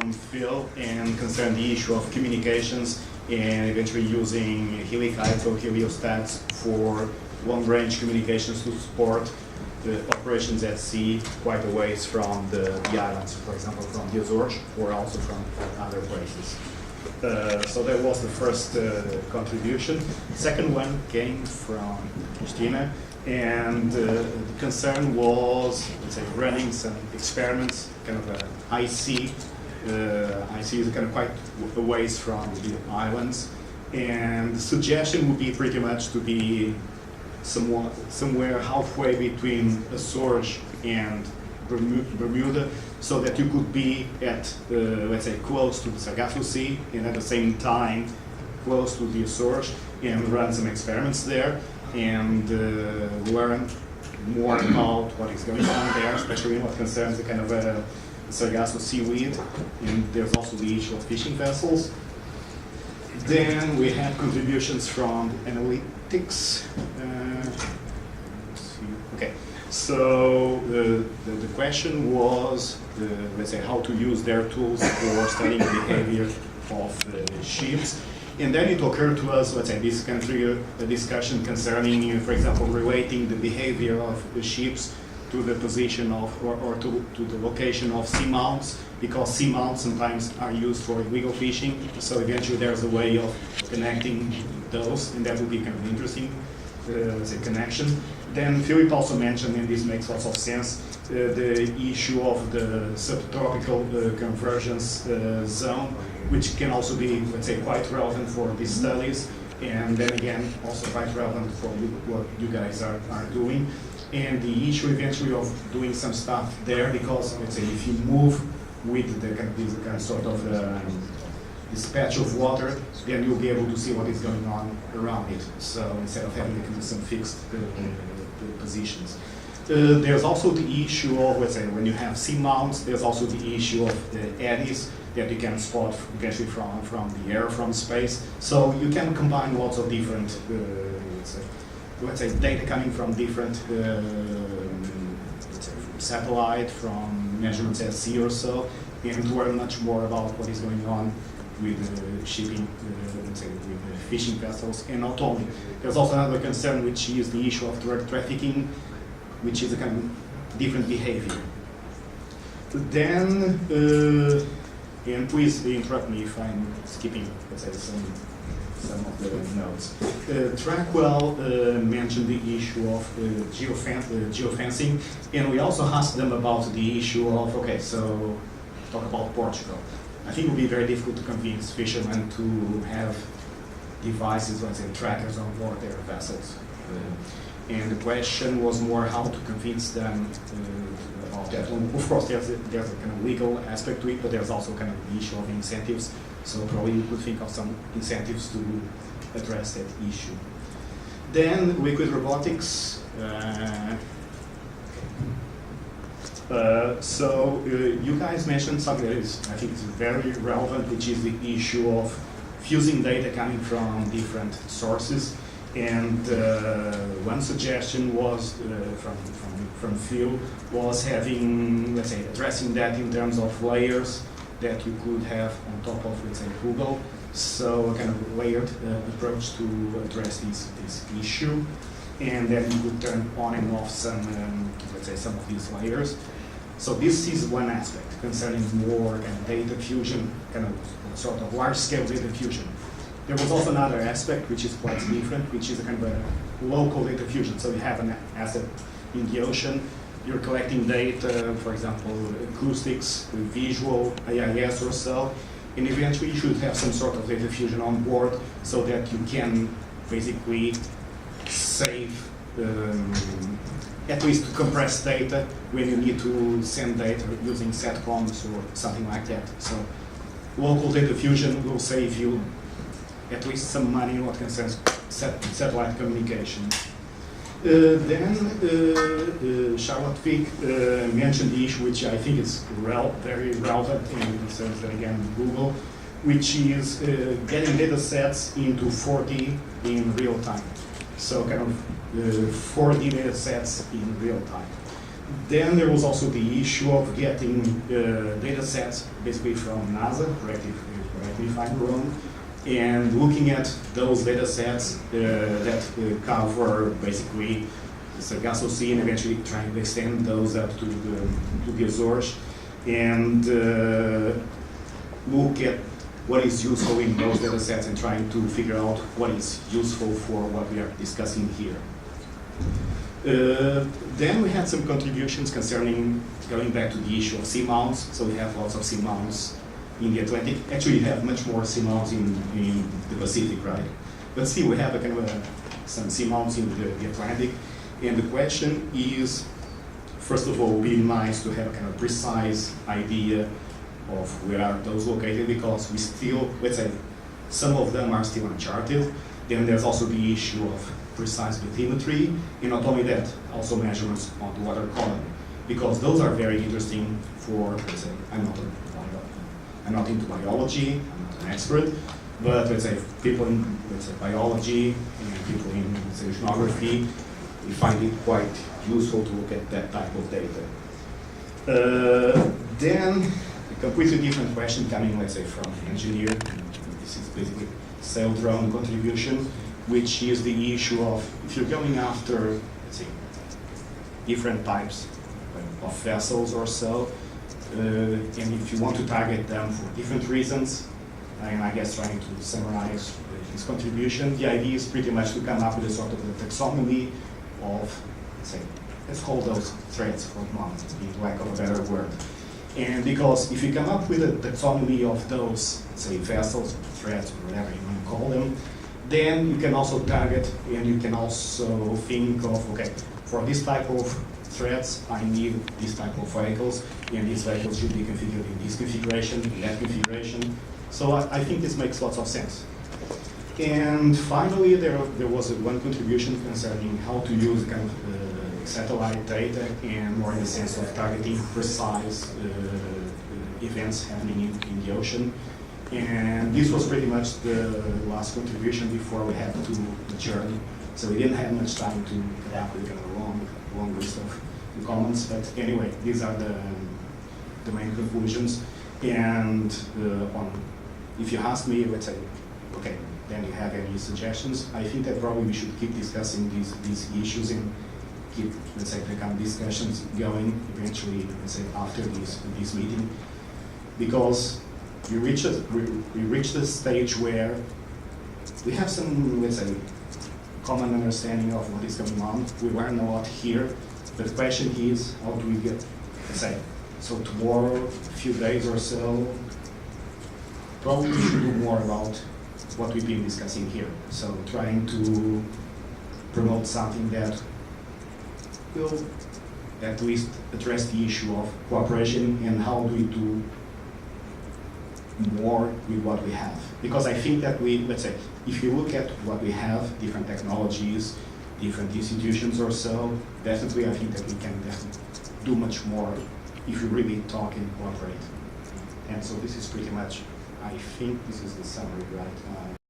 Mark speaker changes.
Speaker 1: Phil and concern the issue of communications and eventually using helikites or heliostats for long-range communications to support the operations at sea quite a ways from the islands, for example, from the Azores or also from other places. So that was the first contribution. Second one came from Christina, and the concern was, let's say, running some experiments, kind of a high sea. High sea is kind of quite a ways from the islands, and the suggestion would be pretty much to be somewhere halfway between Azores and Bermuda, so that you could be at, let's say, close to the Sargasso Sea and at the same time close to the Azores and run some experiments there and learn more about what is going on there, especially in what concerns the kind of Sargasso seaweed, and there's also the issue of fishing vessels. Then we had contributions from analytics. Okay, so the question was, let's say, how to use their tools for studying the behavior of ships. And then it occurred to us, let's say, this can trigger a discussion concerning, for example, relating the behavior of the ships to the position of, or to the location of seamounts, because seamounts sometimes are used for illegal fishing. So eventually there's a way of connecting those, and that would be kind of interesting, let's say, connection. Then Philip also mentioned, and this makes lots of sense, the issue of the subtropical convergence zone, which can also be, let's say, quite relevant for these studies, and then again, also quite relevant for what you guys are doing. And the issue eventually of doing some stuff there, because, let's say, if you move with the kind of sort of this patch of water, then you'll be able to see what is going on around it. So instead of having some fixed positions. There's also the issue of, let's say, when you have seamounts, there's also the issue of the eddies that you can spot eventually from the air, from space. So you can combine lots of different, let's say, data coming from different let's say, from satellite, from measurements at sea or so, and to learn much more about what is going on with shipping, let's say, with fishing vessels, and not only. There's also another concern, which is the issue of drug trafficking, which is a kind of different behavior. Then, and please interrupt me if I'm skipping, let's say, some of the notes. Trackwell mentioned the issue of geofencing, and we also asked them about the issue of, okay, so talk about Portugal. I think it would be very difficult to convince fishermen to have devices, let's say, trackers on board their vessels. And the question was more how to convince them about that. And of course, there's a kind of legal aspect to it, but there's also kind of the issue of incentives. So probably you could think of some incentives to address that issue. Then liquid robotics. So you guys mentioned something that is, I think, is very relevant, which is the issue of fusing data coming from different sources. And one suggestion was from Phil was having, let's say, addressing that in terms of layers that you could have on top of, let's say, Google. So a kind of layered approach to address this issue. And then you could turn on and off some, let's say, some of these layers. So this is one aspect concerning more kind of data fusion, kind of sort of large-scale data fusion. There was also another aspect which is quite different, which is a kind of a local data fusion. So you have an asset in the ocean, you're collecting data, for example, acoustics, visual, AIS or so, and eventually you should have some sort of data fusion on board so that you can basically save, at least compress data when you need to send data using SATCOMs or something like that. So local data fusion will save you at least some money in what concerns satellite communication. Then Charlotte Vick mentioned the issue, which I think is very relevant and concerns that again Google, which is getting data sets into 4D in real time. So kind of 4D data sets in real time. Then there was also the issue of getting data sets basically from NASA, correct me if I'm wrong, and looking at those data sets that cover basically the Gasosi and eventually trying to extend those up to the Azores and look at what is useful in those data sets and trying to figure out what is useful for what we are discussing here. Then we had some contributions concerning going back to the issue of seamounts. So we have lots of seamounts in the Atlantic. Actually, we have much more seamounts in the Pacific, right? But still, we have a kind of some seamounts in the Atlantic. And the question is, first of all, it would be nice to have a kind of precise idea of where are those located, because we still, let's say, some of them are still uncharted. Then there's also the issue of precise bathymetry, and not only that, also measurements on the water column, because those are very interesting for, let's say, I'm not into biology, I'm not an expert, but let's say people in, let's say, biology and people in, let's say, oceanography, we find it quite useful to look at that type of data. Then a completely different question coming, let's say, from an engineer. This is basically sail drone contribution, which is the issue of if you're going after, let's say, different types of vessels or so, and if you want to target them for different reasons, and I guess trying to summarize his contribution, the idea is pretty much to come up with a sort of a taxonomy of, let's say, let's call those threats for the moment, in lack of a better word. And because if you come up with a taxonomy of those, let's say, vessels, threats, or whatever you want to call them, then you can also target, and you can also think of, okay, for this type of threats, I need this type of vehicles, and these vehicles should be configured in this configuration, in that configuration. So I think this makes lots of sense. And finally, there was one contribution concerning how to use kind of satellite data, and more in the sense of targeting precise events happening in the ocean. And this was pretty much the last contribution before we had to adjourn. So we didn't have much time to come up with kind of a long list of comments. But anyway, these are the main conclusions. And if you ask me, let's say, okay, then you have any suggestions, I think that probably we should keep discussing these issues and keep, let's say, the kind of discussions going eventually, let's say, after this meeting, because we reach the stage where we have some, let's say, common understanding of what is going on. We learn a lot here, but the question is, how do we get, let's say, so tomorrow, a few days or so, probably we should do more about what we've been discussing here. So trying to promote something that will at least address the issue of cooperation and how do we do more with what we have. Because I think that let's say, if you look at what we have, different technologies, different institutions or so, definitely I think that we can definitely do much more if you really talk and cooperate. And so this is pretty much, I think this is the summary, right?